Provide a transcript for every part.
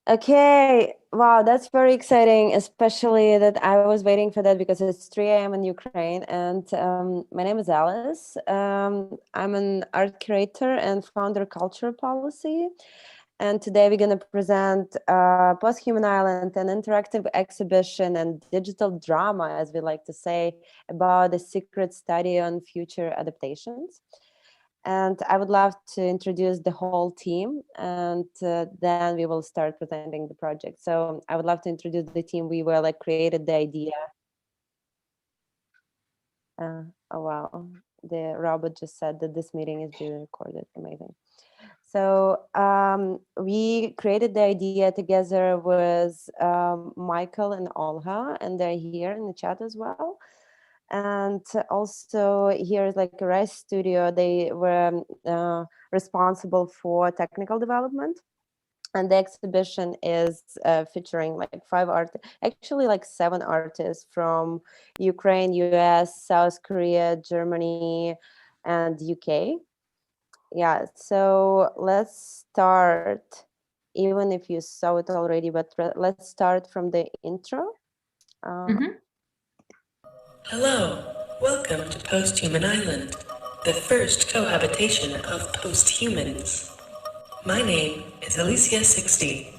Okay, wow, that's very exciting, especially that I was waiting for that because it's 3 a.m. in Ukraine. And my name is Alice. I'm an art curator and founder culture policy. And today we're going to present Posthuman Island, an interactive exhibition and digital drama, as we like to say, about a secret study on future adaptations. And I would love to introduce the whole team, and then we will start presenting the project. So I would love to introduce the team. We were like created the idea. Oh wow, the robot just said that this meeting is being recorded. Amazing. So we created the idea together with Michael and Olga, and they're here in the chat as well. And also here is like a Rice Studio. They were responsible for technical development. And the exhibition is featuring like 7 artists from Ukraine, US, South Korea, Germany, and UK. Yeah, so let's start, even if you saw it already, but let's start from the intro. Hello, welcome to Posthuman Island, the first cohabitation of posthumans. My name is Alicia 60.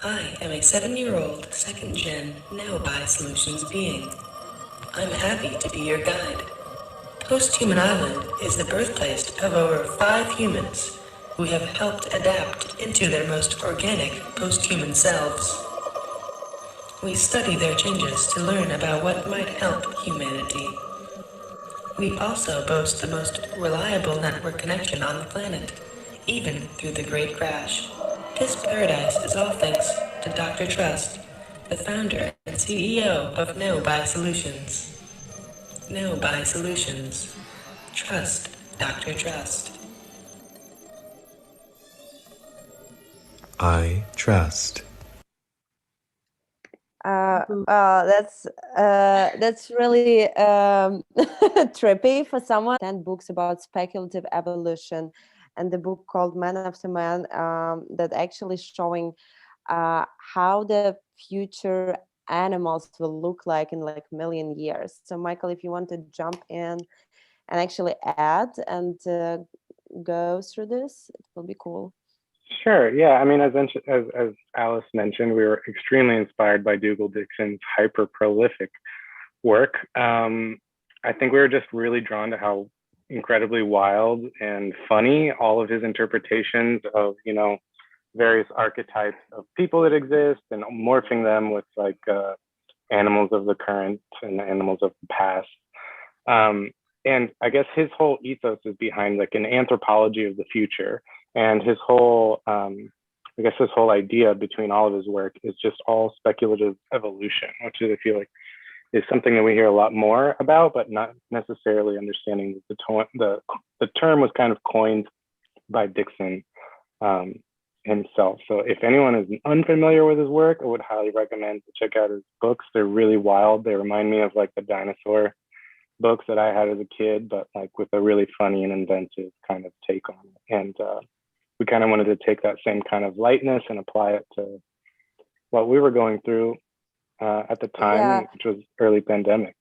I am a 7-year-old second-gen now-bi solutions being. I'm happy to be your guide. Posthuman Island is the birthplace of over 5 humans who have helped adapt into their most organic posthuman selves. We study their changes to learn about what might help humanity. We also boast the most reliable network connection on the planet, even through the Great Crash. This paradise is all thanks to Dr. Trust, the founder and CEO of No Buy Solutions. No Buy Solutions. Trust Dr. Trust. I trust. That's really trippy for someone. 10 books about speculative evolution, and the book called Man After Man that actually showing how the future animals will look like in like million years. So Michael, if you want to jump in and actually add and go through this, it will be cool. Sure. Yeah. I mean, as Alice mentioned, we were extremely inspired by Dougal Dixon's hyper prolific work. I think we were just really drawn to how incredibly wild and funny all of his interpretations of, various archetypes of people that exist and morphing them with like animals of the current and animals of the past. And I guess his whole ethos is behind like an anthropology of the future. And his whole, his whole idea between all of his work is just all speculative evolution, which I feel like is something that we hear a lot more about, but not necessarily understanding that the term was kind of coined by Dixon himself. So if anyone is unfamiliar with his work, I would highly recommend to check out his books. They're really wild. They remind me of like the dinosaur books that I had as a kid, but like with a really funny and inventive kind of take on it. And we kind of wanted to take that same kind of lightness and apply it to what we were going through at the time, which was early pandemic.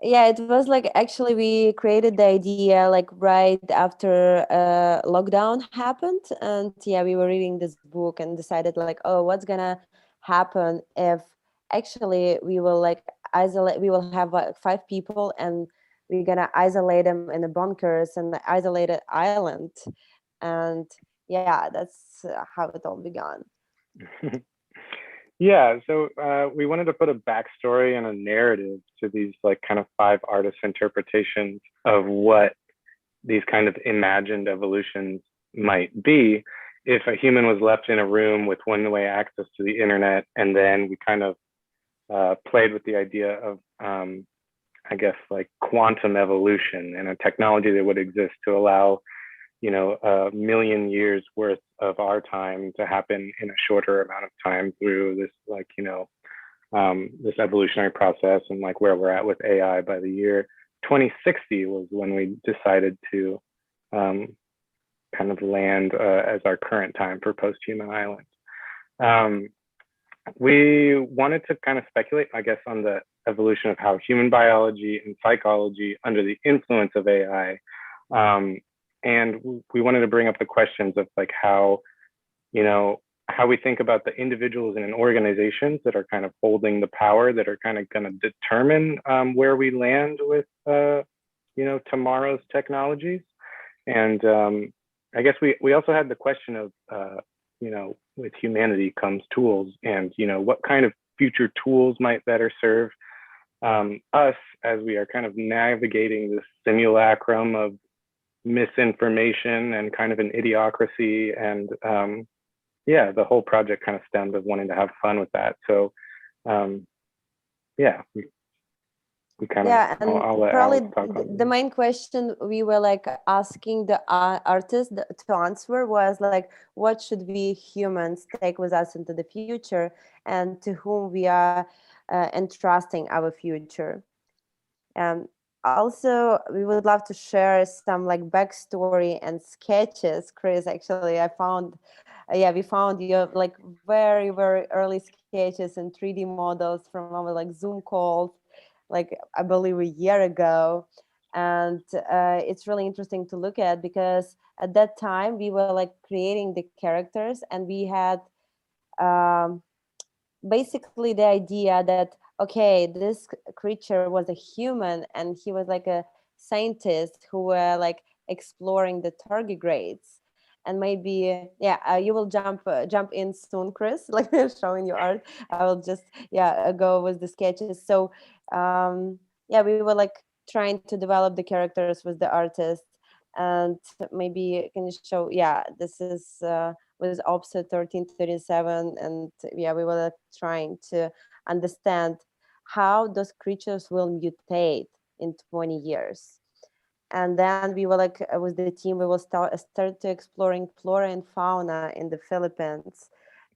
Yeah, it was like actually we created the idea like right after lockdown happened, and yeah, we were reading this book and decided like, oh, what's gonna happen if actually we will like isolate, we will have like 5 people and we're gonna isolate them in the bunkers and the isolated island. And yeah, that's how it all began. Yeah, so we wanted to put a backstory and a narrative to these like kind of 5 artist interpretations of what these kind of imagined evolutions might be if a human was left in a room with one-way access to the internet, and then we kind of played with the idea of like quantum evolution and a technology that would exist to allow a million years worth of our time to happen in a shorter amount of time through this this evolutionary process. And like where we're at with AI by the year 2060 was when we decided to kind of land as our current time for Posthuman Island. We wanted to kind of speculate, I guess, on the evolution of how human biology and psychology under the influence of AI. And we wanted to bring up the questions of like how, how we think about the individuals and organizations that are kind of holding the power, that are kind of going to determine where we land with, tomorrow's technologies. And I guess we also had the question of, with humanity comes tools, and what kind of future tools might better serve us as we are kind of navigating this simulacrum of misinformation and kind of an idiocracy. And the whole project kind of stemmed of wanting to have fun with that. So we kind of, Yeah, and I'll let probably Alex talk on the main question we were like asking the artist to answer was like, what should we humans take with us into the future, and to whom we are entrusting our future. And also, we would love to share some like backstory and sketches. Chris, actually, we found your like very, very early sketches and 3D models from our like Zoom calls, like I believe a year ago. And it's really interesting to look at, because at that time we were like creating the characters, and we had um, basically the idea that, okay, this creature was a human and he was like a scientist who were like exploring the tardigrades. And maybe you will jump in soon, Chris, like showing your art. I will just go with the sketches. So we were like trying to develop the characters with the artist. And maybe can you show, this is with offset 1337. And we were like trying to understand how those creatures will mutate in 20 years. And then we were like, with the team, we will start to exploring flora and fauna in the Philippines.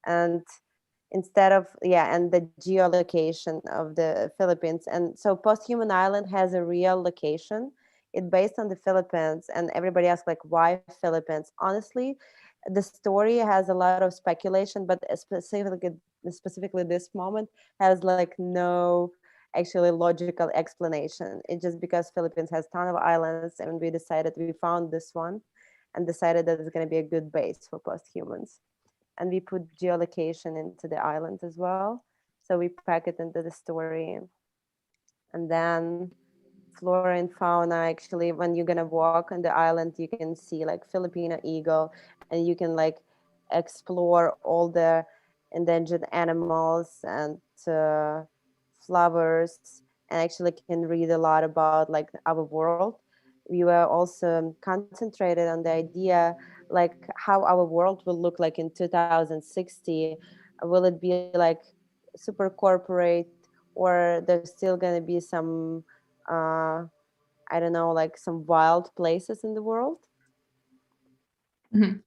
And instead of, and the geolocation of the Philippines. And so Posthuman Island has a real location. It's based on the Philippines, and everybody asks like, why Philippines? Honestly, the story has a lot of speculation, but specifically this moment has like no actually logical explanation. It's just because Philippines has ton of islands, and we found this one and decided that it's going to be a good base for posthumans. And we put geolocation into the island as well. So we pack it into the story. And then flora and fauna, actually, when you're gonna walk on the island, you can see like Filipino eagle, and you can like explore all the endangered animals and flowers, and actually can read a lot about like our world. We were also concentrated on the idea like how our world will look like in 2060. Will it be like super corporate, or there's still going to be some I don't know, like some wild places in the world? Mm-hmm.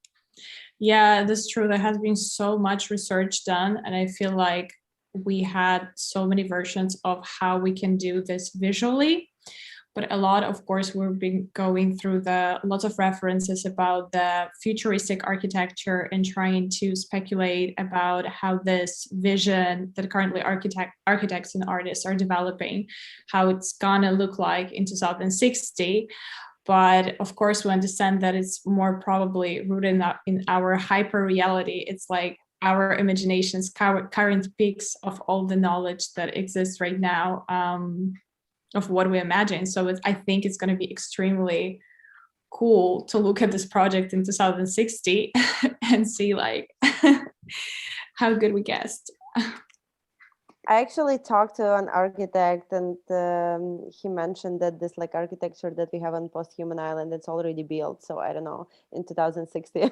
Yeah, that's true. There has been so much research done, and I feel like we had so many versions of how we can do this visually. But a lot, of course, we've been going through lots of references about the futuristic architecture and trying to speculate about how this vision that currently architects and artists are developing, how it's gonna look like in 2060. But of course, we understand that it's more probably rooted in our hyper reality. It's like our imagination's current peaks of all the knowledge that exists right now, of what we imagine. So I think it's going to be extremely cool to look at this project in 2060 and see like how good we guessed. I actually talked to an architect, and he mentioned that this like architecture that we have on Posthuman Island, it's already built. So I don't know, in 2060,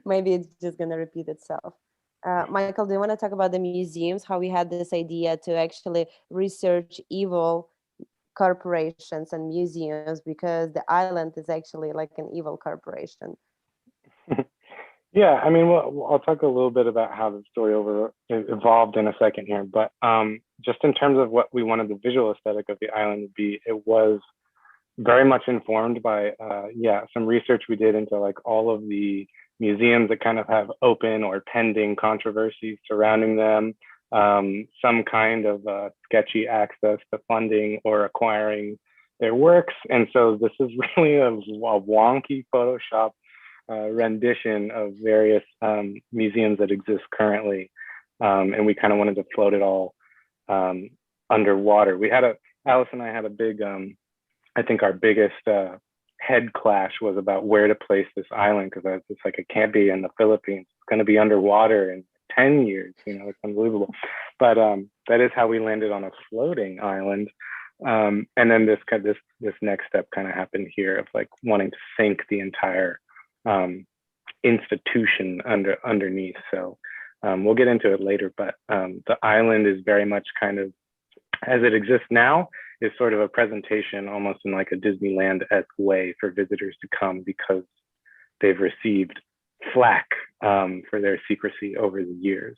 maybe it's just gonna repeat itself. Michael, do you want to talk about the museums, how we had this idea to actually research evil corporations and museums, because the island is actually like an evil corporation? Yeah, I mean, well, I'll talk a little bit about how the story evolved in a second here, but just in terms of what we wanted the visual aesthetic of the island to be, it was very much informed by, some research we did into like all of the museums that kind of have open or pending controversies surrounding them, some kind of sketchy access to funding or acquiring their works. And so this is really a wonky Photoshop rendition of various museums that exist currently. And we kind of wanted to float it all underwater. Alice and I had a big, I think our biggest head clash was about where to place this island, because I was just like, it can't be in the Philippines. It's going to be underwater in 10 years. It's unbelievable. But that is how we landed on a floating island. And then this next step kind of happened here of like wanting to sink the entire institution underneath. So we'll get into it later, but the island is very much kind of, as it exists now, is sort of a presentation almost in like a Disneyland-esque way for visitors to come, because they've received flack for their secrecy over the years.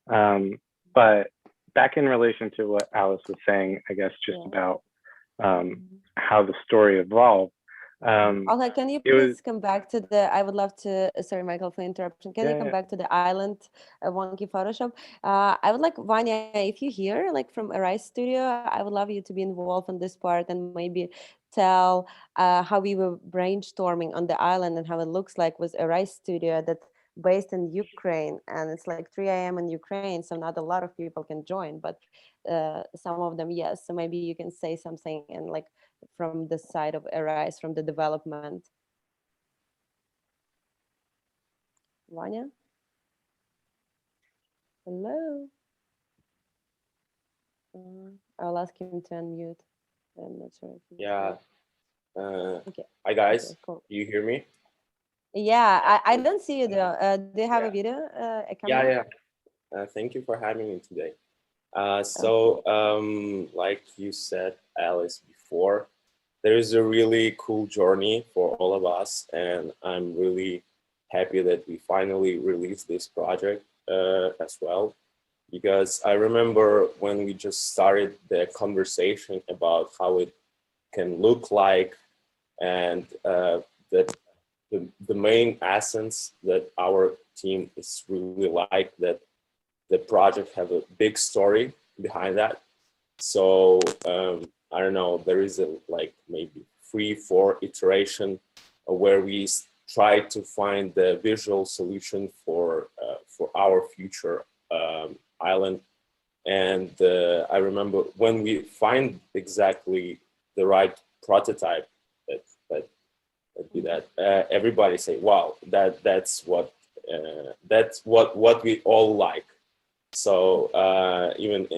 But back in relation to what Alice was saying, I guess just about how the story evolved. Okay, can you please come back to I would love to, sorry, Michael, for interruption. Can you come back to the island wonky Photoshop? I would like, Vanya, if you're here, like from Arise Studio, I would love you to be involved in this part and maybe tell how we were brainstorming on the island and how it looks like with Arise Studio that based in Ukraine, and it's like 3 a.m. in Ukraine, so not a lot of people can join, but some of them, yes. So maybe you can say something and like from the side of Arise, from the development. Vanya? Hello? I'll ask him to unmute. I'm not sure if okay. Hi guys, okay, cool. Do you hear me? Yeah, I don't see you though. Do you have a video, a camera? Yeah. Thank you for having me today. Like you said, Alice, before, there is a really cool journey for all of us, and I'm really happy that we finally released this project as well, because I remember when we just started the conversation about how it can look like, and that the main essence that our team is really like, that the project have a big story behind that. So I don't know, there is like maybe 3-4 iteration where we try to find the visual solution for our future island. And I remember when we find exactly the right prototype that everybody say, wow, that's what we all like. So even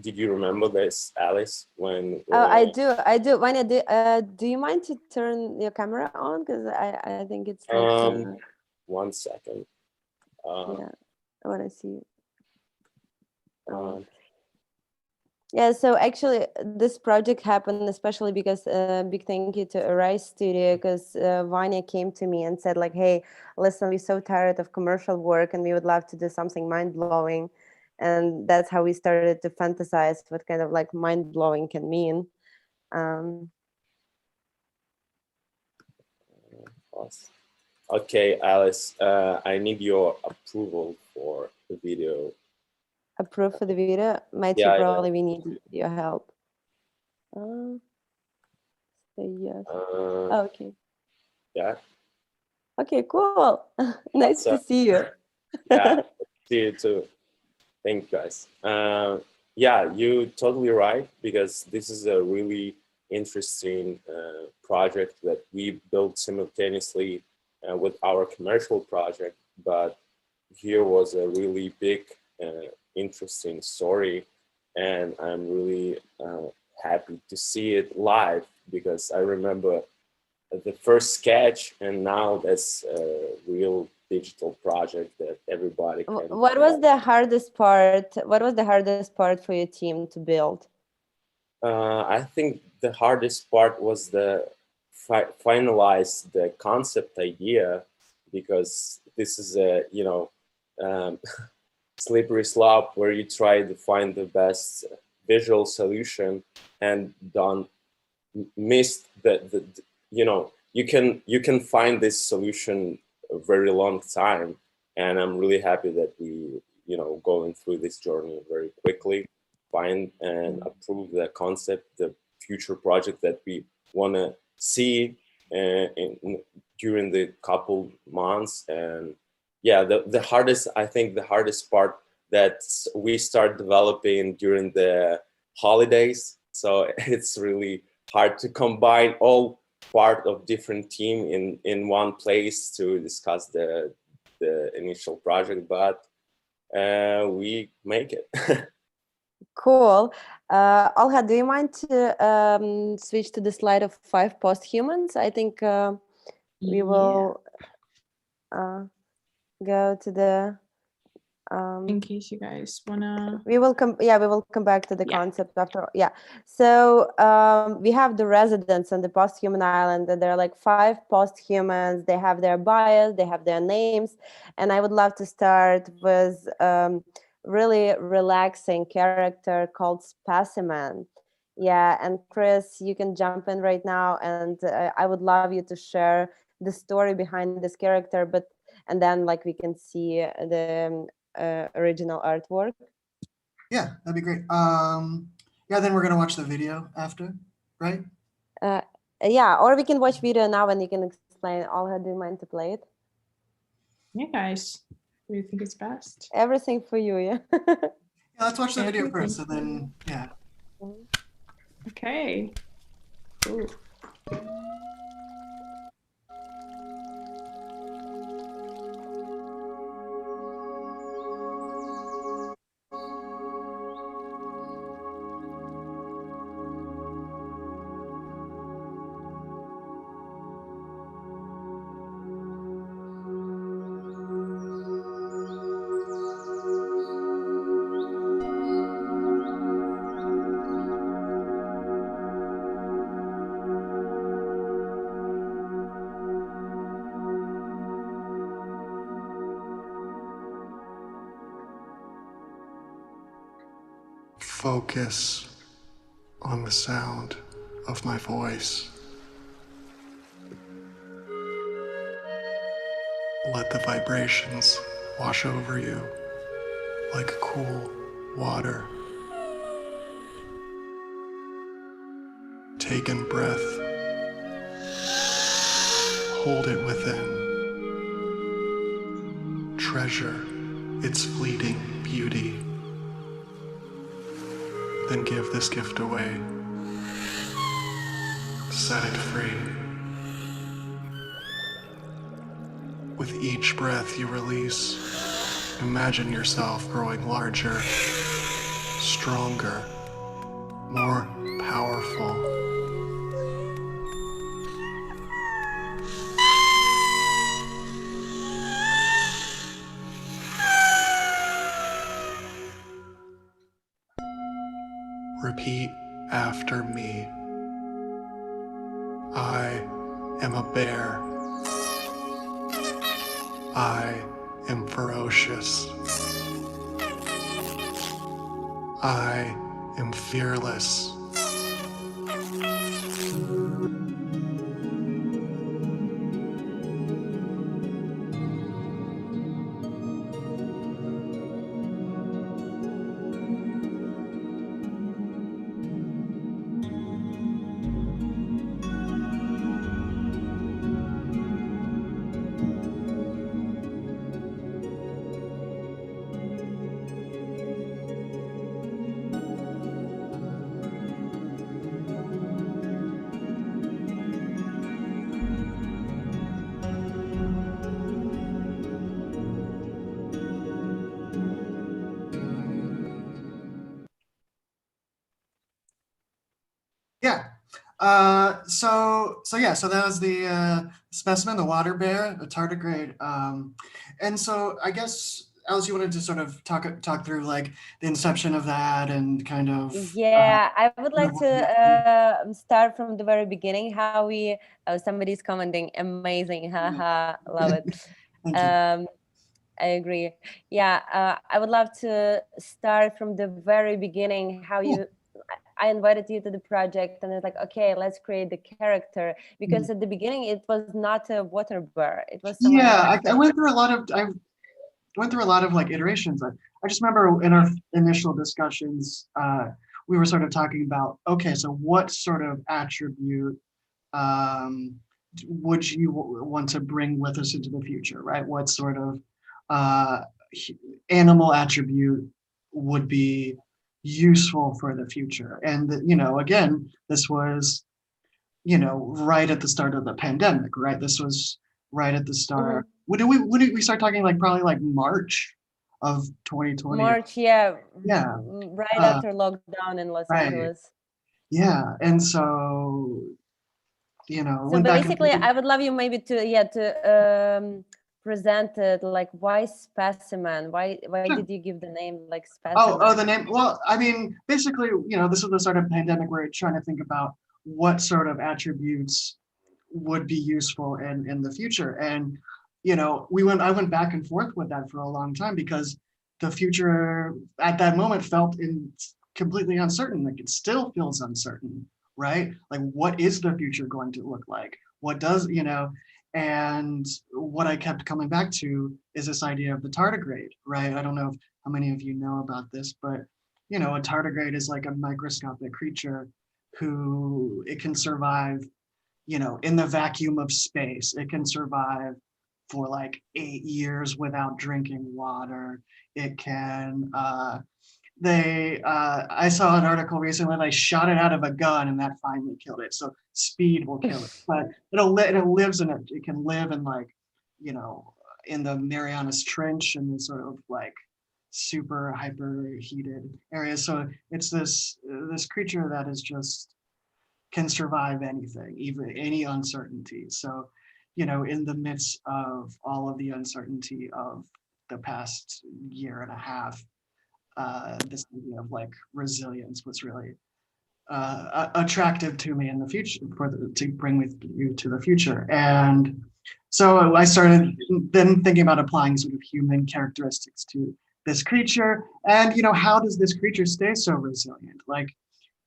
did you remember this, Alice? When I do. Vanya, do you mind to turn your camera on? Because I think it's like, 1 second. Yeah, I want to see you. Yeah, so actually this project happened especially because big thank you to Arise Studio, because Vanya came to me and said like, hey, listen, we're so tired of commercial work and we would love to do something mind-blowing. And that's how we started to fantasize what kind of like mind-blowing can mean. Awesome. Okay, Alice, I need your approval for the video. Approve for the video? Matthew, probably we need your help. Say yes. Okay. Yeah. Okay, cool. Nice to see you. Yeah, see you too. Thank you, guys. Yeah, you're totally right, because this is a really interesting project that we built simultaneously with our commercial project, but here was a really big, interesting story, and I'm really happy to see it live, because I remember the first sketch, and now that's a real digital project that everybody can. What was the hardest part? What was the hardest part for your team to build? I think the hardest part was the finalize the concept idea, because this is a slippery slope where you try to find the best visual solution and don't miss you can find this solution a very long time. And I'm really happy that we, going through this journey very quickly, find and approve the concept, the future project that we want to see during the couple months. And yeah, I think the hardest part that we start developing during the holidays. So it's really hard to combine all part of different team in one place to discuss the initial project, but we make it. Cool. Olga, do you mind to switch to the slide of 5 posthumans? I think we will go to the. In case you guys wanna. We will come back to the concept after. Yeah. So we have the residents on the posthuman island, and there are like 5 posthumans. They have their bios, they have their names, and I would love to start with really relaxing character called Specimen. Yeah, and Chris, you can jump in right now, and I would love you to share the story behind this character, and then like we can see the original artwork. Yeah, that'd be great. Yeah, then we're gonna watch the video after, right? Yeah, or we can watch video now and you can explain. Olga, do you mind to play it? Yeah, guys. What do you think is best? Everything for you, yeah. Yeah, let's watch the video first, and then yeah. Okay. Ooh. Focus on the sound of my voice. Let the vibrations wash over you like cool water. Take in breath. Hold it within. Treasure its fleeting beauty. Then give this gift away. Set it free. With each breath you release, imagine yourself growing larger, stronger, more powerful. Repeat after me. I am a bear. I am ferocious. I am fearless. Yeah. So that was the specimen, the water bear, a tardigrade. And so I guess Alice, you wanted to sort of talk through like the inception of that and kind of. Yeah, I would like to start from the very beginning. How we somebody's commenting, amazing, haha, love it. Thank you. I agree. Yeah, I would love to start from the very beginning. How you, I invited you to the project, and it's like, okay, let's create the character, because at the beginning it was not a water bear, it was someone Yeah, else. I went through a lot of like iterations. I just remember in our initial discussions, we were sort of talking about, okay, so what sort of attribute would you want to bring with us into the future, right? What sort of animal attribute would be useful for the future? And again, this was right at the start of the pandemic, right? This was right at the start. When did we start talking? Like probably like March of 2020. March, yeah. Yeah. Right after lockdown in Los Right. Angeles. Yeah, and so So went back and basically, forth. I would love you maybe present it, like, why specimen? Why Sure. did you give the name like specimen? Oh, the name. Well, I mean, basically, this is the sort of pandemic where you're trying to think about what sort of attributes would be useful in the future. And, I went back and forth with that for a long time, because the future at that moment felt completely uncertain. Like, it still feels uncertain, right? Like, what is the future going to look like? What does, and what I kept coming back to is this idea of the tardigrade, right? I don't know how many of you know about this, but a tardigrade is like a microscopic creature who it can survive, in the vacuum of space. It can survive for like 8 years without drinking water. It can, I saw an article recently, they shot it out of a gun and that finally killed it. So speed will kill it, but it lives in it. It can live in like, in the Marianas Trench and the sort of like super hyper heated areas. So it's this creature that is just can survive anything, even any uncertainty. So, in the midst of all of the uncertainty of the past year and a half, this idea of like resilience was really attractive to me in the future, to bring with you to the future. And so I started then thinking about applying sort of human characteristics to this creature, and how does this creature stay so resilient? Like,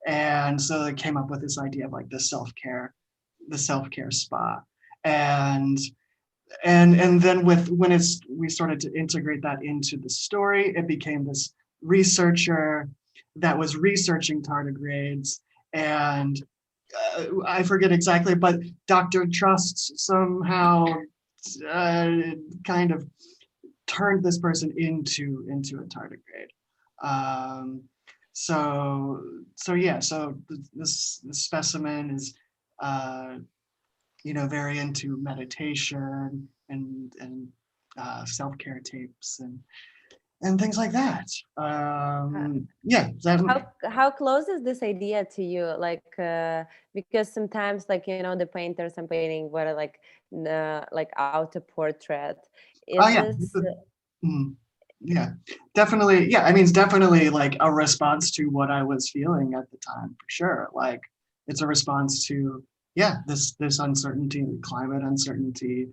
and so I came up with this idea of like the self-care spa. And then we started to integrate that into the story, it became this researcher that was researching tardigrades, and I forget exactly, but Dr. Trust somehow kind of turned this person into a tardigrade. So this specimen is very into meditation and self-care tapes and things like that. How close is this idea to you? Like, because sometimes, like, the painters I'm painting were like auto portrait. Yeah, definitely. Yeah, I mean, it's definitely like a response to what I was feeling at the time, for sure. Like, it's a response to this uncertainty, climate uncertainty.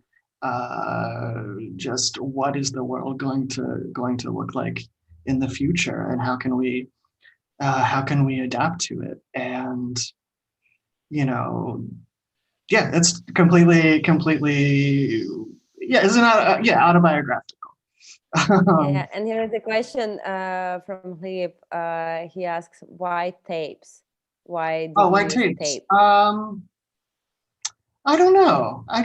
Just what is the world going to look like in the future, and how can we adapt to it? And it's completely it's not autobiographical. Yeah, and here is a question from Leap. He asks, why tapes? Why do you use tapes? tape? I don't know. I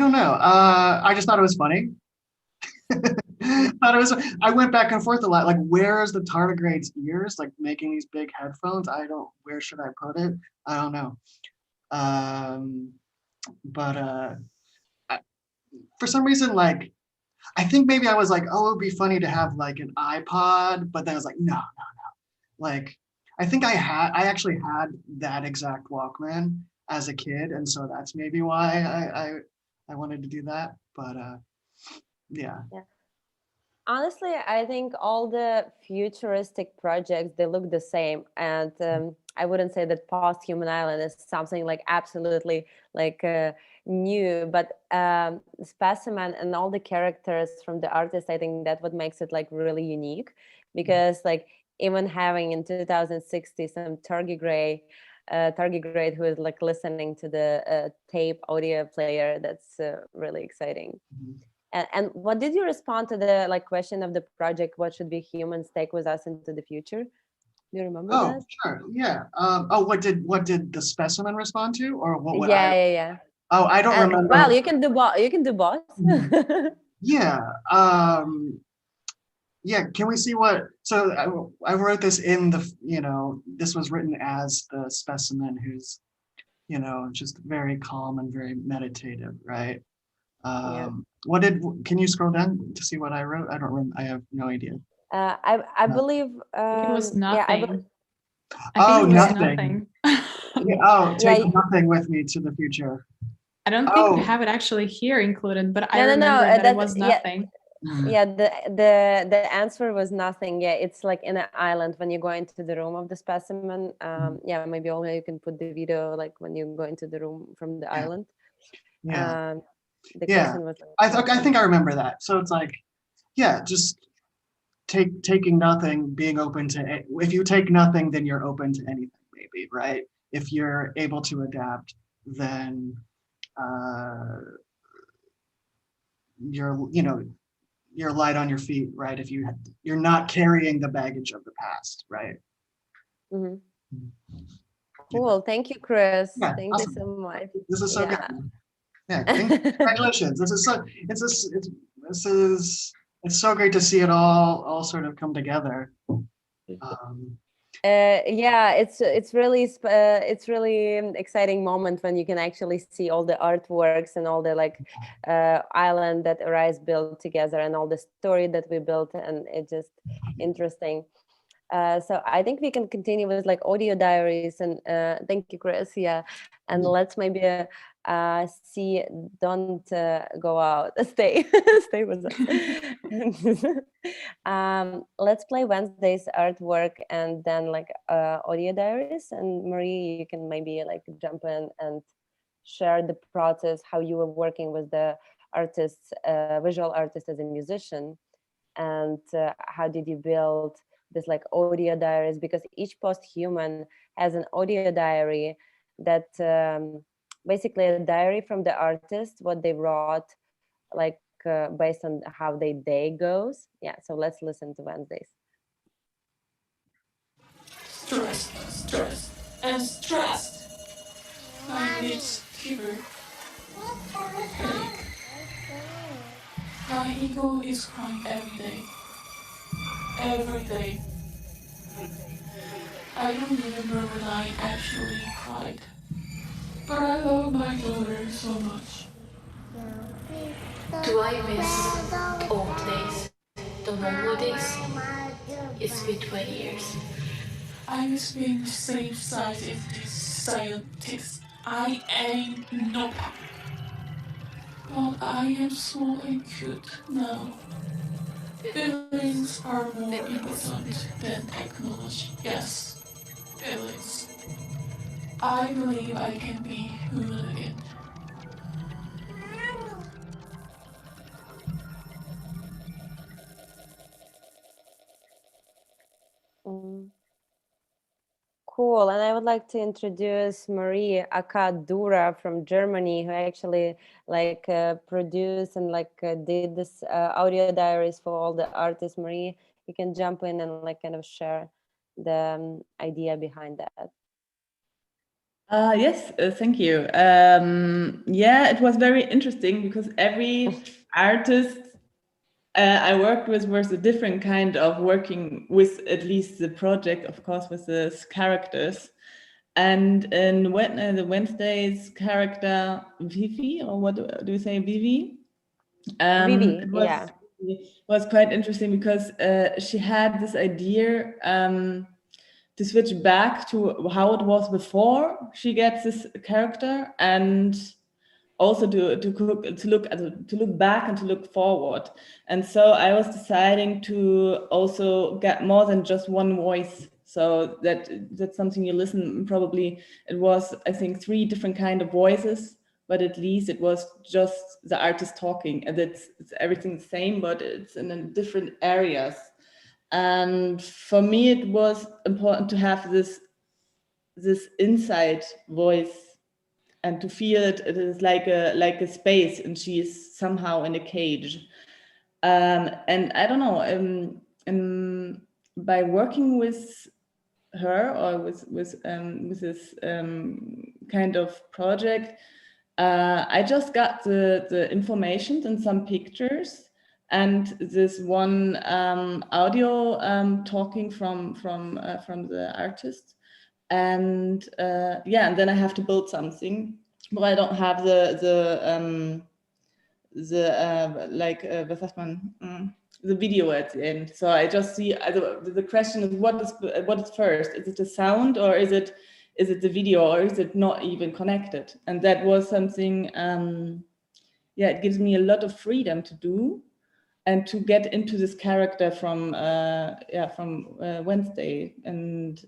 just thought it was funny. I went back and forth a lot. Like, where is the tardigrade's ears? Like, making these big headphones. Where should I put it? I don't know. But for some reason, like, I think maybe I was like, oh, it would be funny to have like an iPod, but then I was like, no. Like, I think I actually had that exact Walkman as a kid, and so that's maybe why I wanted to do that. But yeah. Honestly, I think all the futuristic projects, they look the same, and I wouldn't say that Posthuman Island is something like absolutely like new, but specimen and all the characters from the artist, I think that what makes it like really unique, because like even having in 2060 some Tardigrade who is like listening to the tape audio player. That's really exciting. And what did you respond to the like question of the project? What should be humans take with us into the future? Do you remember that? Sure. Yeah. What did the specimen respond to, or what would Yeah, I? yeah, yeah. Oh, I don't remember. Well, you can do both. You can do both. Yeah. Yeah. Can we see what? So I wrote this in the. This was written as the specimen, who's, just very calm and very meditative, right? Yeah. Can you scroll down to see what I wrote? I don't remember. I have no idea. I believe. It was nothing. Yeah, I think Oh, it was nothing. Take Yeah, nothing with me to the future. I don't think we have it actually here included, but I No, remember that it was yeah. nothing. Yeah, the answer was nothing. Yeah, it's like in an island when you go into the room of the specimen. Yeah, maybe only you can put the video like when you go into the room from the island. Yeah. The question was. I think I remember that. So it's like, yeah, just taking nothing, being open to. If you take nothing, then you're open to anything. Maybe, right? If you're able to adapt, then you're light on your feet, right? If you're not carrying the baggage of the past, right? Mm-hmm. Cool. Thank you, Chris. Yeah, Thank awesome. you so much. This is so good. Yeah, congratulations. It's so great to see it all sort of come together. Yeah, it's really exciting moment when you can actually see all the artworks and all the like island that Arise built together and all the story that we built, and it's just interesting. So I think we can continue with like audio diaries, and thank you, Chris. Yeah, and let's maybe see. Don't go out. Stay with us. Let's play Wednesday's artwork and then like audio diaries. And Marie, you can maybe like jump in and share the process, how you were working with the artist, visual artist as a musician, and how did you build this like audio diaries, because each Posthuman has an audio diary that basically a diary from the artist, what they wrote, like based on how their day goes. Yeah, so let's listen to Wednesdays. Stressed, and stressed. My lips quiver. Headache. My ego is crying every day. Every day. I don't remember when I actually cried. But I love my daughter so much. Do I miss the old days? The normal days? It's been 20 years. I miss being the same size as this scientist. I ain't no pack. But I am small and cute now. Feelings are more important than technology. Yes, feelings. I believe I can be human again. Cool. And I would like to introduce Marie Akadura from Germany, who actually like produced and like did this audio diaries for all the artists. Marie, you can jump in and like kind of share the idea behind that. Yes, thank you. Yeah, it was very interesting because every artist I worked with was a different kind of working with at least the project, of course, with the characters. And in the Wednesday's character, Vivi, or what do you say, Vivi? Vivi, it was quite interesting because she had this idea to switch back to how it was before she gets this character, and also to look back and to look forward. And so I was deciding to also get more than just one voice, so that's something you listen. Probably it was, I think, 3 different kind of voices, but at least it was just the artist talking, and it's everything the same, but it's in different areas. And for me, it was important to have this inside voice and to feel it is like a space, and she is somehow in a cage. And I don't know, by working with her or with this kind of project, I just got the information and some pictures and this one audio talking from the artist, and yeah, and then I have to build something, but I don't have was sagt man, the video at the end. So I just see the question is what is first? Is it the sound, or is it the video, or is it not even connected? And that was something, yeah, it gives me a lot of freedom to do and to get into this character from Wednesday. And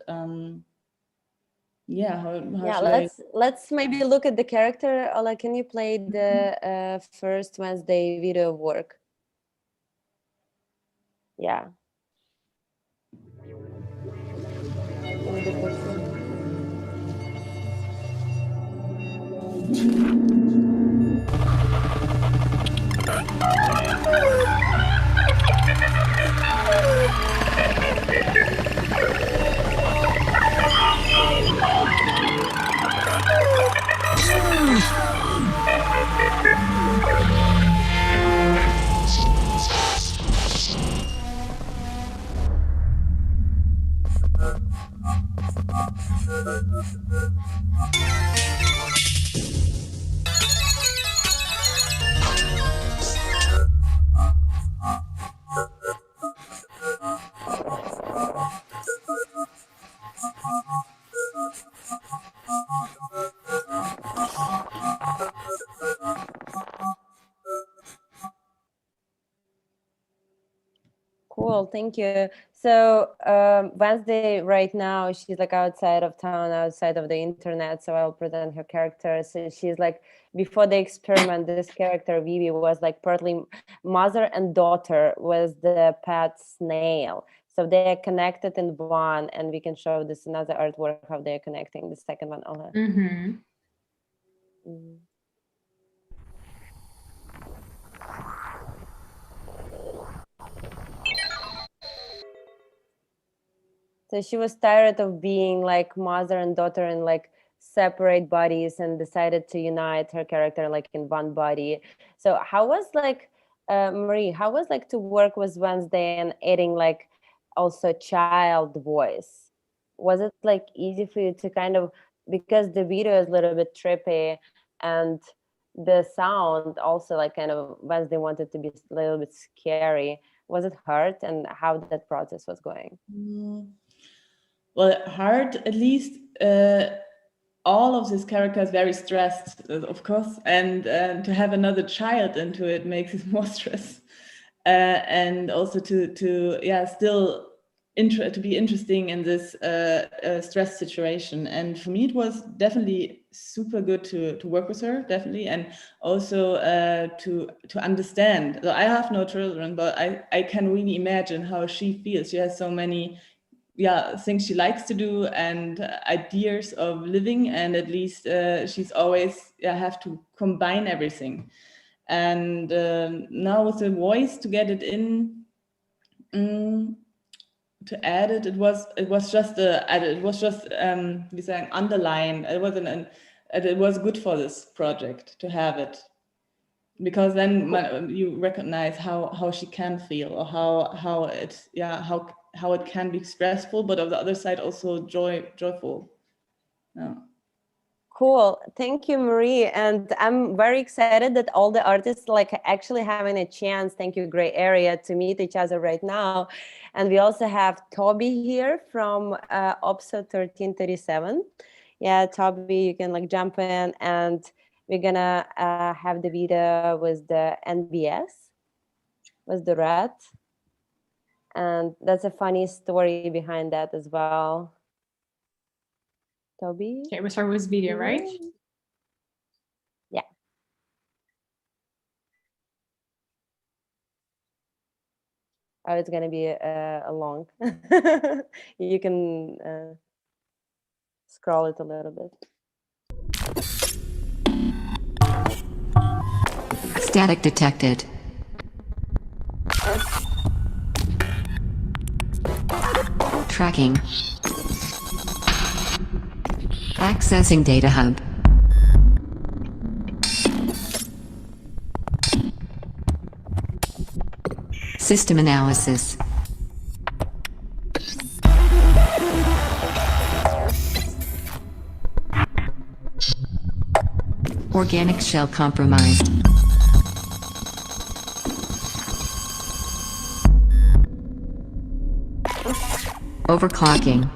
yeah, let's maybe look at the character. Ola, can you play the first Wednesday video of work? Yeah. Cool, thank you. So Wednesday right now, she's like outside of town, outside of the internet. So I'll present her character. So she's like, before the experiment, this character Vivi was like partly mother and daughter with the pet snail. So they are connected in one, and we can show this another artwork how they're connecting. The second one, Ola. Mm-hmm. Mm-hmm. So she was tired of being like mother and daughter in like separate bodies, and decided to unite her character like in one body. So how was like, Marie, how was like to work with Wednesday and adding like also child voice? Was it like easy for you to kind of, because the video is a little bit trippy and the sound also like kind of Wednesday wanted to be a little bit scary. Was it hard, and how that process was going? Well, hard, at least all of these characters very stressed, of course, and to have another child into it makes it more stress, and also to yeah, still to be interesting in this stress situation. And for me, it was definitely super good to work with her, definitely, and also to understand. So I have no children, but I can really imagine how she feels. She has so many things she likes to do and ideas of living, and at least she's always have to combine everything. And now with the voice to get it in, to add it, it was just we saying underline. It was good for this project to have it, because then you recognize how she can feel, or how it can be stressful, but on the other side also joyful. Yeah. Cool, thank you, Marie. And I'm very excited that all the artists like actually having a chance, thank you, Gray Area, to meet each other right now. And we also have Toby here from OPSO 1337. Yeah, Toby, you can like jump in, and we're gonna have the video with the NBS, with the rat. And that's a funny story behind that as well. Toby? Okay, we start with video, right? Yeah. how it's gonna be long. You can scroll it a little bit. Static detected. Tracking. Accessing data hub. System analysis. Organic shell compromised. Overclocking.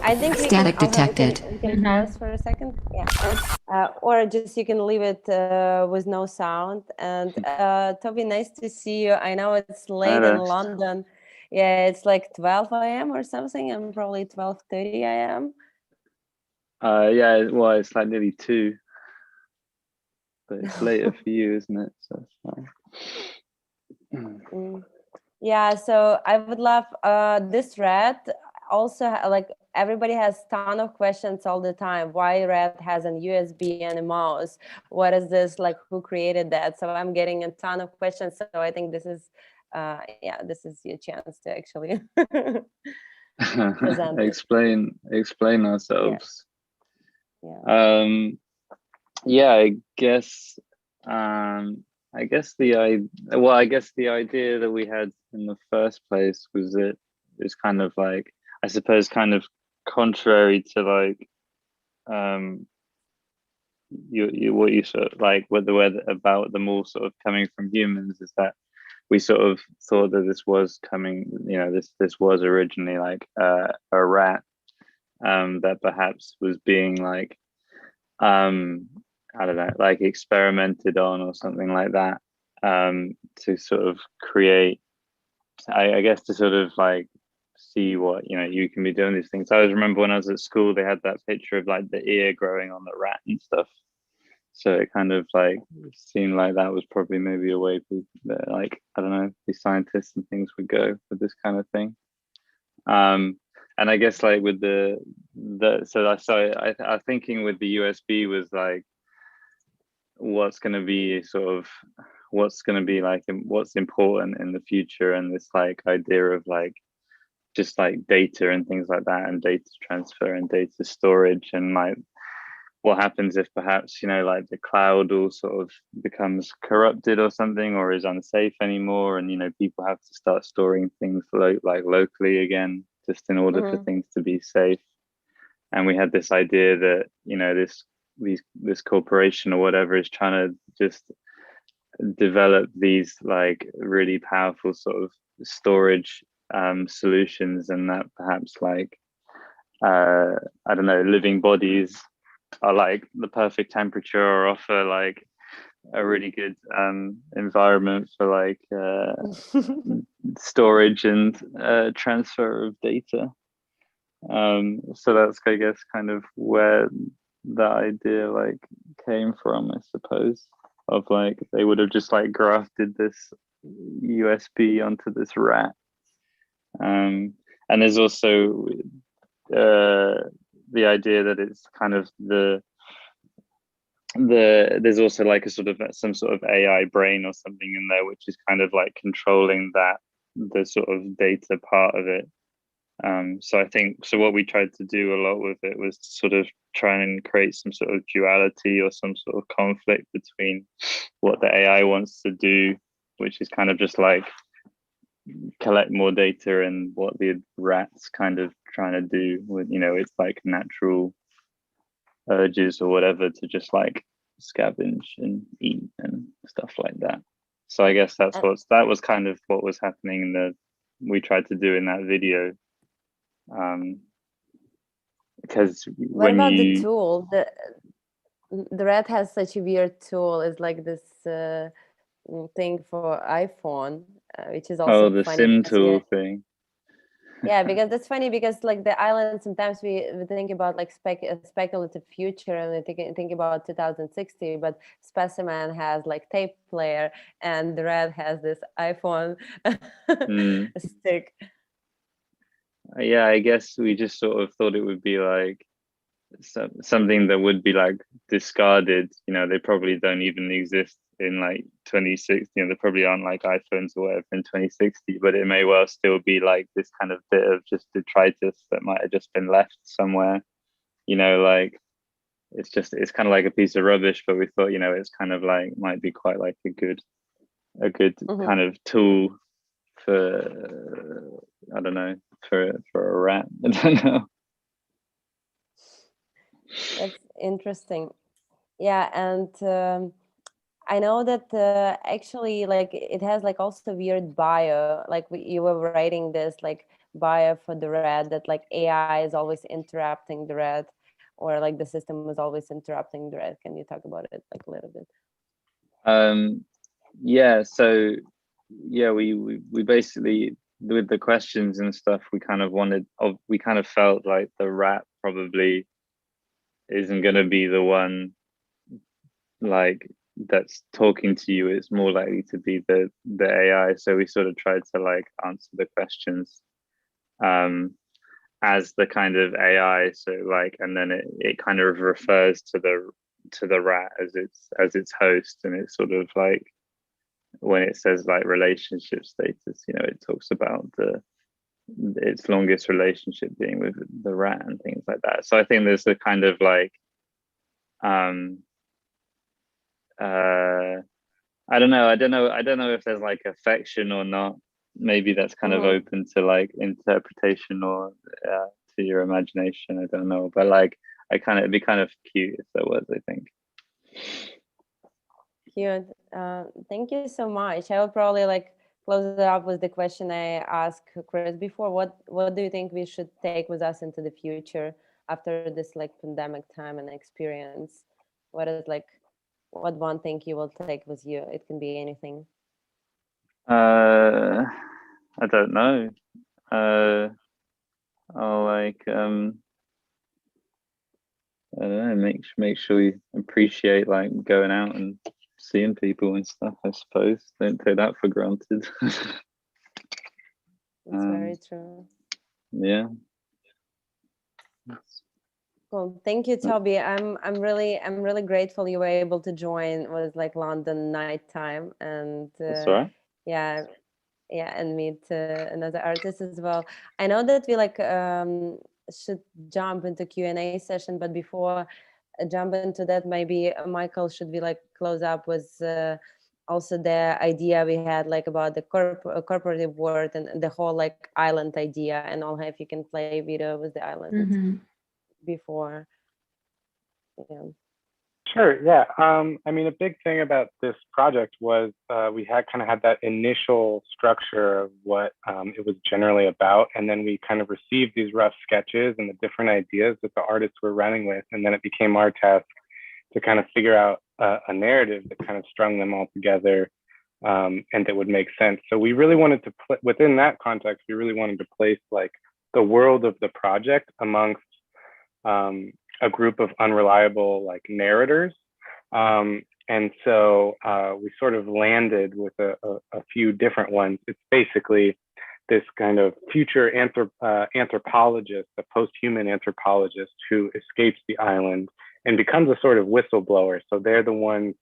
I think Static detected. We can pause for a second. Yeah. Or just you can leave it with no sound. And Toby, nice to see you. I know it's late in London. Yeah, it's like 12 a.m. or something. I'm probably 12:30 a.m. Yeah, well, it's like nearly 2, but it's later for you, isn't it? So it's fine. Yeah, so I would love this thread also like everybody has ton of questions all the time. Why Red has an USB and a mouse? What is this, like, who created that? So I'm getting a ton of questions. So I think this is this is your chance to actually present explain ourselves. Yeah. I guess the idea that we had in the first place was that it's kind of like, I suppose, kind of contrary to like what you sort of like with the weather about them all sort of coming from humans, is that we sort of thought that this was coming, this was originally like a rat that perhaps was being like I don't know, like experimented on or something like that, to sort of create, I guess, to sort of like see what, you can be doing these things. I always remember when I was at school, they had that picture of like the ear growing on the rat and stuff. So it kind of like seemed like that was probably maybe a way people, like, I don't know, these scientists and things would go with this kind of thing. And I guess like with I thinking with the USB was like, what's going to be like what's important in the future, and this like idea of like just like data and things like that, and data transfer and data storage, and like what happens if perhaps like the cloud all sort of becomes corrupted or something, or is unsafe anymore, and people have to start storing things like locally again, just in order for things to be safe. And we had this idea that this corporation or whatever is trying to just develop these like really powerful sort of storage solutions, and that perhaps like I don't know, living bodies are like the perfect temperature, or offer like a really good environment for like storage and transfer of data. So that's, I guess, kind of where that idea like came from, I suppose, of like they would have just like grafted this USB onto this rat. And there's also the idea that it's kind of there's also like a sort of some sort of AI brain or something in there, which is kind of like controlling the sort of data part of it. So I think, so what we tried to do a lot with it was to sort of try and create some sort of duality or some sort of conflict between what the AI wants to do, which is kind of just like collect more data, and what the rat's kind of trying to do with, it's like natural urges or whatever to just like scavenge and eat and stuff like that. So I guess that was kind of what was happening we tried to do in that video. Because what about the tool? The rat has such a weird tool. It's like this thing for iPhone, which is Oh, also the funny sim because we tool thing. yeah, because that's funny because like the island, sometimes we think about like a speculative future and we think about 2060, but Specimen has like tape player and the Red has this iPhone Mm. stick. Yeah, I guess we just sort of thought it would be like something that would be like discarded. You know, they probably don't even exist in like 2060. You know, there probably aren't like iPhones or whatever in 2060, but it may well still be like this kind of bit of just detritus that might have just been left somewhere. You know, like it's kind of like a piece of rubbish, but we thought, you know, it's kind of like might be quite like a good kind of tool for I don't know, for a rat. I don't know. That's interesting. Yeah, and I know that actually like it has like also weird bio, like you were writing this like bio for the Red that like AI is always interrupting the Red, or like the system is always interrupting the Red. Can you talk about it like a little bit? Yeah, so yeah, we basically, with the questions and stuff, we kind of felt like the rat probably isn't going to be the one like that's talking to you. It's more likely to be the AI. So we sort of tried to like answer the questions as the kind of AI. So like, and then it kind of refers to the rat as its host, and it's sort of like when it says like relationship status, you know, it talks about its longest relationship being with the rat and things like that. So I think there's a kind of like I don't know if there's like affection or not. Maybe that's kind of open to like interpretation or to your imagination. I don't know, but like it'd be kind of cute if there was, I think. Cute. Thank you so much. I will probably like close it up with the question I asked Chris before. What do you think we should take with us into the future after this like pandemic time and experience? What is like what one thing you will take with you? It can be anything. I don't know. I'll like I don't know, make sure you appreciate like going out and seeing people and stuff, I suppose. Don't take that for granted. That's very true. Yeah. Cool. Thank you, Toby. I'm really grateful you were able to join with like London nighttime, and That's all right. yeah, and meet another artist as well. I know that we like should jump into Q&A session, but before I jump into that, maybe Michael, should we like close up with also the idea we had like about the corporative world and the whole like island idea, and all. If you can play video with the island before. Yeah. Sure. Yeah. I mean, a big thing about this project was we had that initial structure of what it was generally about, and then we kind of received these rough sketches and the different ideas that the artists were running with, and then it became our task to kind of figure out a narrative that kind of strung them all together and that would make sense. So we really wanted to within that context, we really wanted to place like the world of the project amongst a group of unreliable like narrators. And so we sort of landed with a few different ones. It's basically this kind of future anthropologist, a post-human anthropologist who escapes the island and becomes a sort of whistleblower. So they're the one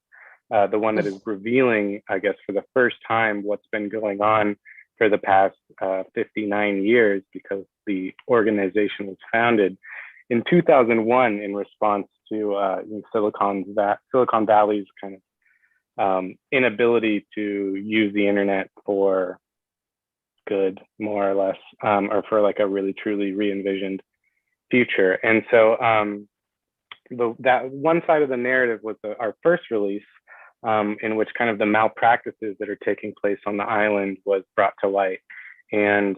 that is revealing, I guess, for the first time what's been going on for the past 59 years, because the organization was founded in 2001 in response to Silicon Valley's kind of inability to use the internet for good, more or less, or for like a really truly re-envisioned future. And so that one side of the narrative was our first release, in which kind of the malpractices that are taking place on the island was brought to light. And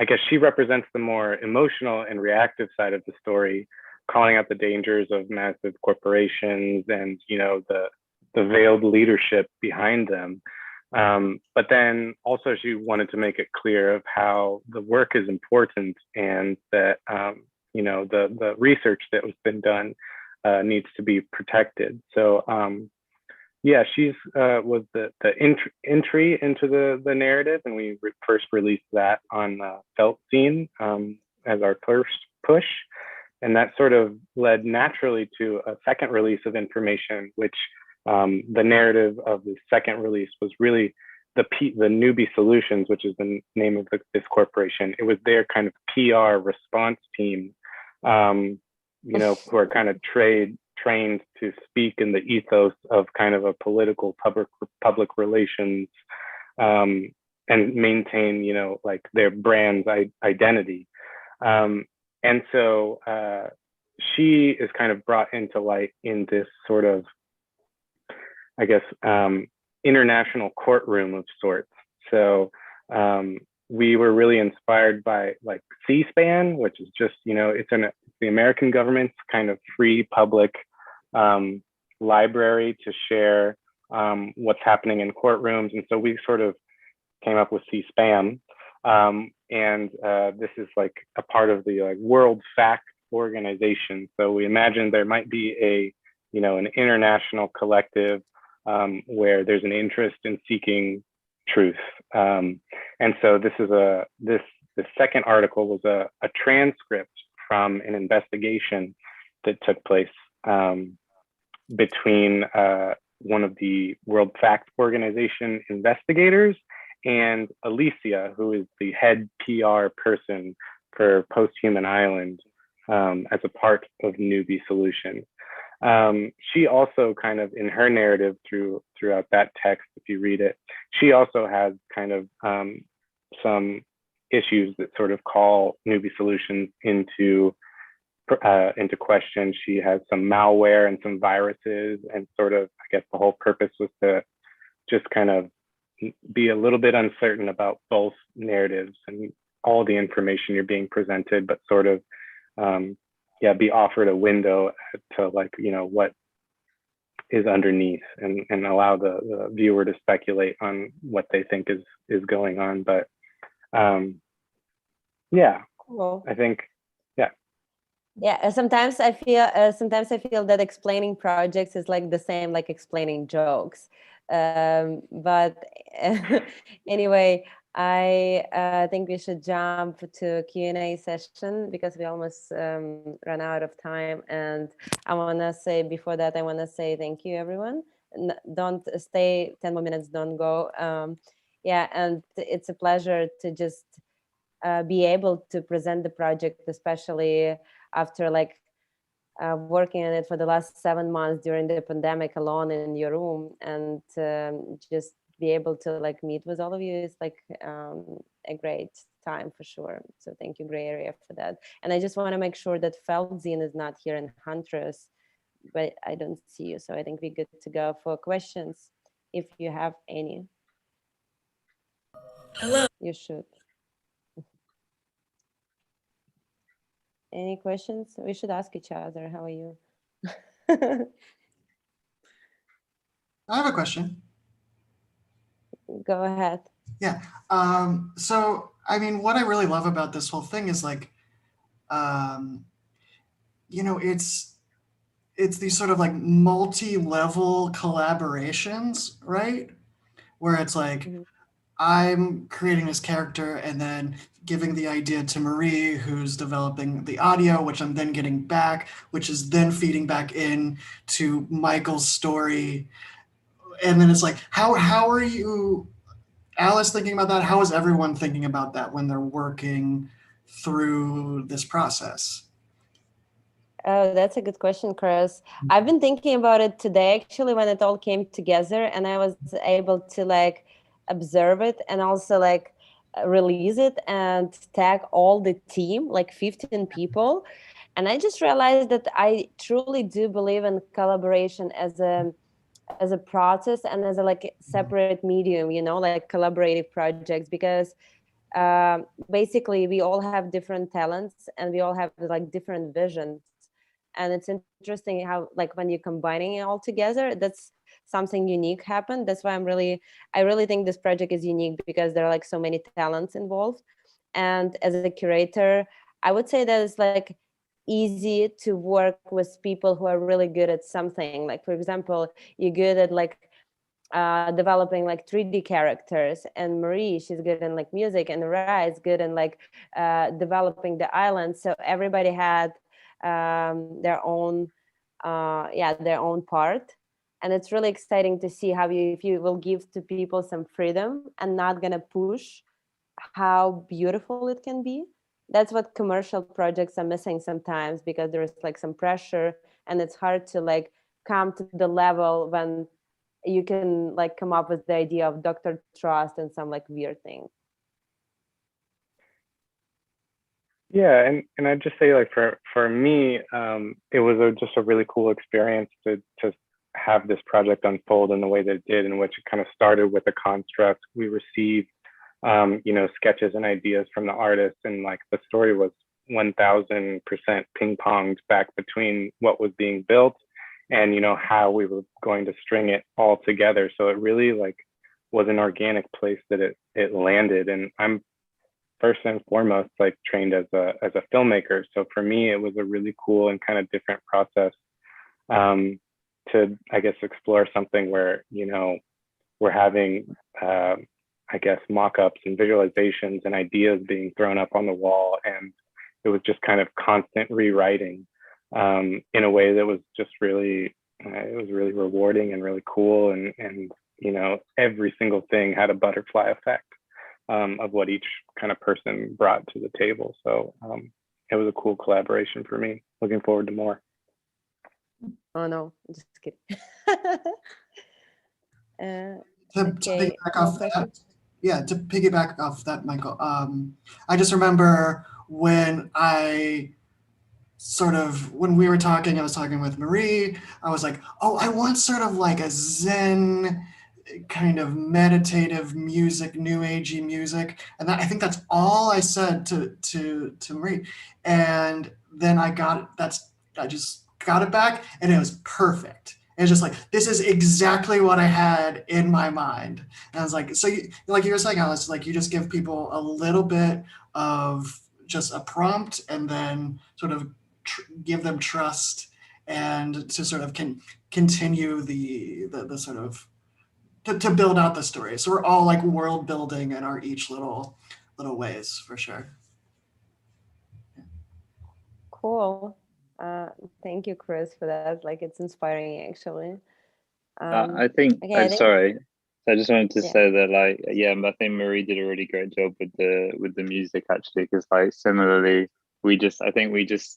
I guess she represents the more emotional and reactive side of the story, calling out the dangers of massive corporations and, you know, the veiled leadership behind them. But then also she wanted to make it clear of how the work is important and that, the research that was been done needs to be protected. So yeah, she's was the entry into the narrative, and we first released that on Felt Scene as our first push. And that sort of led naturally to a second release of information, which the narrative of the second release was really the Newbie Solutions, which is the name of this corporation. It was their kind of PR response team, who are kind of trained to speak in the ethos of kind of a political public relations and maintain, like their brand's identity. And so she is kind of brought into light in this sort of, I guess, international courtroom of sorts. So we were really inspired by like C-SPAN, which is just, it's the American government's kind of free public library to share what's happening in courtrooms. And so we sort of came up with C-SPAN. And this is like a part of the World Fact Organization. So we imagine there might be an international collective where there's an interest in seeking truth. And so this is the second article was a transcript from an investigation that took place between one of the World Fact Organization investigators and Alicia, who is the head PR person for Posthuman Island as a part of Newbie Solutions. She also kind of, in her narrative throughout that text, if you read it, she also has kind of some issues that sort of call Newbie Solutions into question. She has some malware and some viruses, and sort of, I guess the whole purpose was to just kind of be a little bit uncertain about both narratives and all the information you're being presented, but sort of be offered a window to what is underneath and allow the viewer to speculate on what they think is going on. But cool. I think sometimes I feel that explaining projects is like the same like explaining jokes, but anyway, I think we should jump to Q&A session because we almost ran out of time. And I want to say before that, I want to say thank you, everyone. Don't stay 10 more minutes, don't go. And it's a pleasure to just be able to present the project, especially after working on it for the last 7 months during the pandemic alone in your room, and just be able to meet with all of you is a great time for sure. So thank you, Gray Area, for that. And I just want to make sure that Feldzine is not here in Huntress, but I don't see you. So I think we're good to go for questions if you have any. Hello. You should. Any questions? We should ask each other. How are you? I have a question. Go ahead. Yeah. So, I mean, what I really love about this whole thing is it's these sort of multi-level collaborations, right? Where it's I'm creating this character and then giving the idea to Marie, who's developing the audio, which I'm then getting back, which is then feeding back in to Michael's story. And then it's how are you, Alice, thinking about that? How is everyone thinking about that when they're working through this process? Oh, that's a good question, Chris. I've been thinking about it today, actually, when it all came together, and I was able to observe it and also release it and tag all the team, 15 people. And I just realized that I truly do believe in collaboration as a process and as a separate medium, collaborative projects, because basically we all have different talents and we all have different visions. And it's interesting how when you're combining it all together, that's something unique happen. That's why I really think this project is unique, because there are like so many talents involved. And as a curator, I would say that it's like easy to work with people who are really good at something. Like, for example, you're good at like developing like 3D characters, and Marie, she's good in like music, and Ra is good in like developing the island. So everybody had their own their own part, and it's really exciting to see how if you will give to people some freedom and not gonna push, how beautiful it can be. That's what commercial projects are missing sometimes, because there is like some pressure, and it's hard to like come to the level when you can like come up with the idea of Dr. Trust and some like weird thing. Yeah, and I'd just say, like, for me, it was just a really cool experience to have this project unfold in the way that it did, in which it kind of started with a construct. We received, sketches and ideas from the artists, and like the story was 1000% ping-ponged back between what was being built and how we were going to string it all together. So it really like was an organic place that it landed. And I'm first and foremost like trained as a filmmaker, so for me it was a really cool and kind of different process to, I guess, explore something where we're having I guess mock-ups and visualizations and ideas being thrown up on the wall, and it was just kind of constant rewriting in a way that was just really it was really rewarding and really cool, and every single thing had a butterfly effect of what each kind of person brought to the table. So it was a cool collaboration for me. Looking forward to more. Oh no, just kidding. To piggyback off that, to piggyback off that, Michael, I just remember when when we were talking, I was talking with Marie, I was like, oh, I want sort of like a Zen kind of meditative music, new agey music. And I think that's all I said to Marie. And then I just got it back, and it was perfect. It was just like, this is exactly what I had in my mind. And I was like, so like you were saying, Alice, like you just give people a little bit of just a prompt, and then sort of give them trust, and to sort of continue the sort of to build out the story. So we're all like world building in our each little ways, for sure. Cool. Thank you, Chris, for that. Like, it's inspiring, actually. I think, sorry, I just wanted to say that, like, I think Marie did a really great job with the music, actually, because like similarly, we just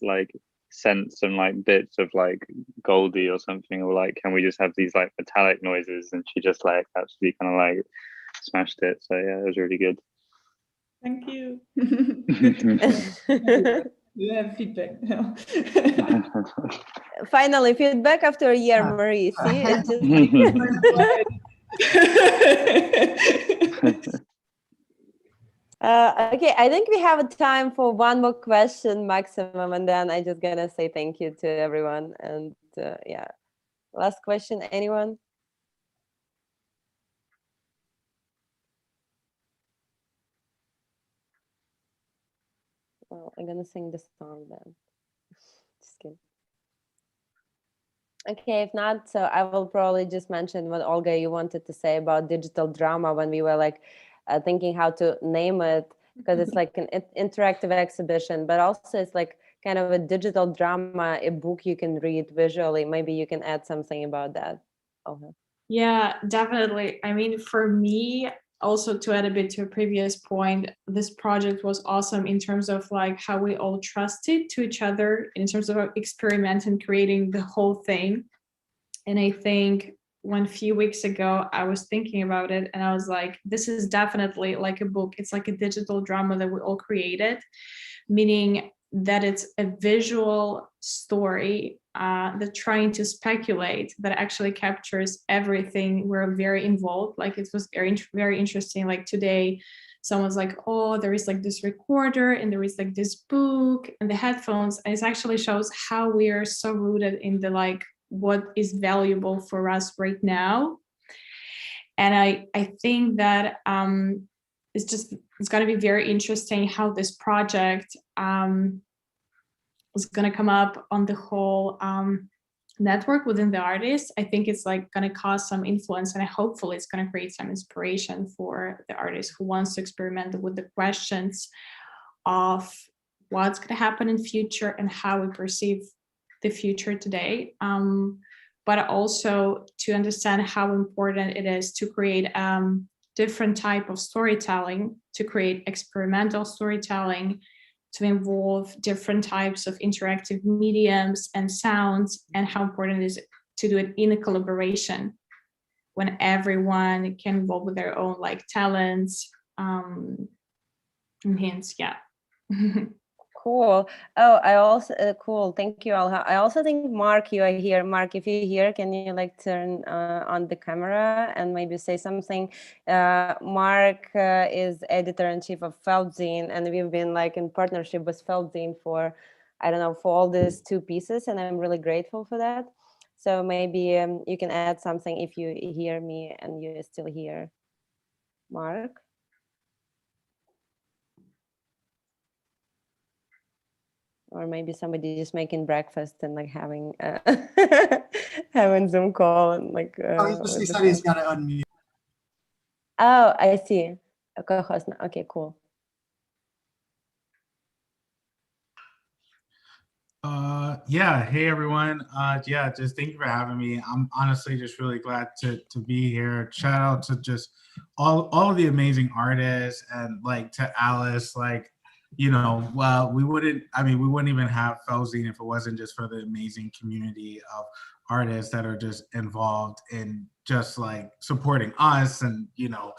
like sent some like bits of like Goldie or something, or like, can we just have these like metallic noises, and she just like absolutely kind of like smashed it. So yeah, it was really good. Thank you. You have feedback. Finally, feedback after a year, Marie. See, it just okay, I think we have time for one more question maximum, and then I'm just gonna say thank you to everyone. And last question, anyone? Well, I'm gonna sing the song then. Just kidding. Okay, if not, so I will probably just mention what Olga, you wanted to say about digital drama, when we were like thinking how to name it, because it's like an interactive exhibition, but also it's like kind of a digital drama, a book you can read visually. Maybe you can add something about that. Okay. Yeah, definitely. I mean, for me, also to add a bit to a previous point, this project was awesome in terms of like how we all trusted to each other in terms of experiment and creating the whole thing. And I think when a few weeks ago I was thinking about it, and I was like, this is definitely like a book. It's like a digital drama that we all created, meaning that it's a visual story that trying to speculate, that actually captures everything. We're very involved. Like, it was very, very interesting. Like today, someone's like, oh, there is like this recorder, and there is like this book and the headphones. And it actually shows how we are so rooted in the like what is valuable for us right now. And I think that it's going to be very interesting how this project is going to come up on the whole network within the artists. I think it's like going to cause some influence, and hopefully it's going to create some inspiration for the artist who wants to experiment with the questions of what's going to happen in future and how we perceive the future today. But also to understand how important it is to create different type of storytelling, to create experimental storytelling, to involve different types of interactive mediums and sounds, and how important it is to do it in a collaboration when everyone can involve with their own like talents and hints. Yeah. Cool. Oh, I also cool. Thank you, Alha. I also think Mark, you are here. Mark, if you're here, can you like turn on the camera and maybe say something? Mark is editor-in-chief of Feldzine, and we've been like in partnership with Feldzine for, I don't know, for all these 2 pieces, and I'm really grateful for that. So maybe you can add something if you hear me and you're still here, Mark. Or maybe somebody just making breakfast and like having having Zoom call and like. He said he's got to unmute. Oh, I see. Okay, cool. Yeah, hey everyone. Yeah, just thank you for having me. I'm honestly just really glad to be here. Shout out to just all of the amazing artists, and like to Alice, like, you know, well, we wouldn't even have Feldzine if it wasn't just for the amazing community of artists that are just involved in just like supporting us, and you know,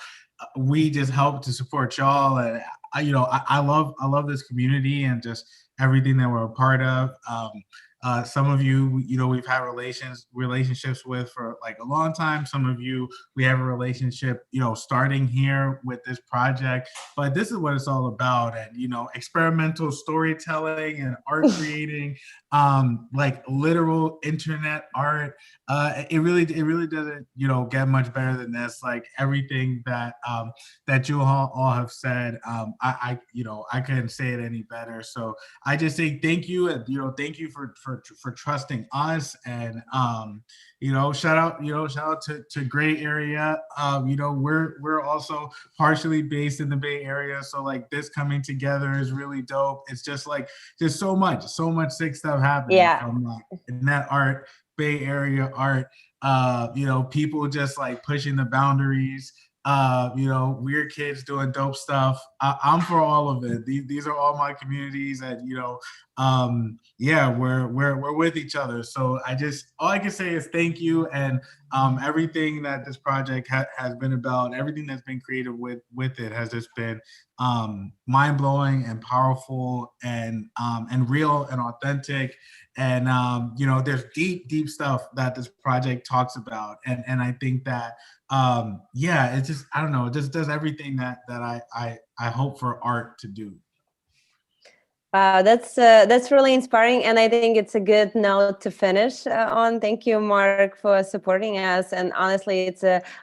we just help to support y'all. And I love this community and just everything that we're a part of. Some of you, you know, we've had relationships with for like a long time. Some of you, we have a relationship, you know, starting here with this project. But this is what it's all about. And, you know, experimental storytelling and art creating, like literal internet art. It really doesn't, you know, get much better than this. Like everything that that you all have said, I couldn't say it any better. So I just say thank you, and you know, thank you for trusting us, and you know, shout out to Gray Area. You know, we're also partially based in the Bay Area, so like this coming together is really dope. It's just like there's so much sick stuff happening from net art, Bay Area art. You know, people just like pushing the boundaries. You know, weird kids doing dope stuff. I'm for all of it. These are all my communities, and you know, yeah, we're with each other. So all I can say is thank you, and everything that this project has been about, everything that's been created with it has just been mind blowing and powerful and real and authentic. And you know, there's deep stuff that this project talks about, and I think that yeah, it's just, I don't know, it just does everything that I hope for art to do. Wow, that's really inspiring, and I think it's a good note to finish on. Thank you, Mark, for supporting us. And honestly,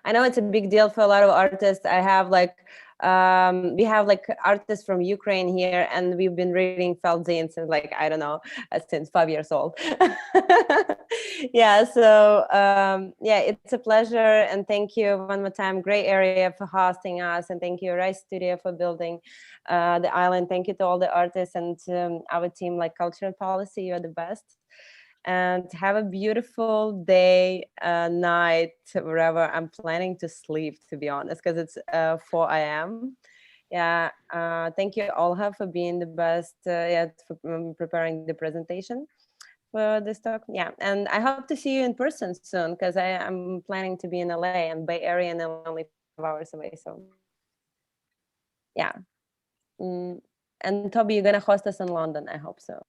I know it's a big deal for a lot of artists. I have like we have like artists from Ukraine here, and we've been reading Feldzine since like, I don't know, since 5 years old. Yeah, so yeah, it's a pleasure, and thank you one more time, Gray Area, for hosting us, and thank you, Rice Studio, for building the island. Thank you to all the artists and our team, like Cultural Policy. You're the best. And have a beautiful day, night, wherever. I'm planning to sleep, to be honest, because it's 4 a.m. Yeah, thank you, Olha, for being the best, yeah, for preparing the presentation for this talk. Yeah, and I hope to see you in person soon, because I'm planning to be in LA and Bay Area, and I'm only 5 hours away. So yeah. And Toby, you're gonna host us in London. I hope so.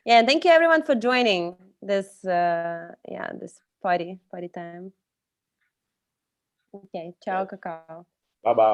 Yeah, and thank you everyone for joining this yeah, this party time. Okay, ciao, Kakao. Bye bye.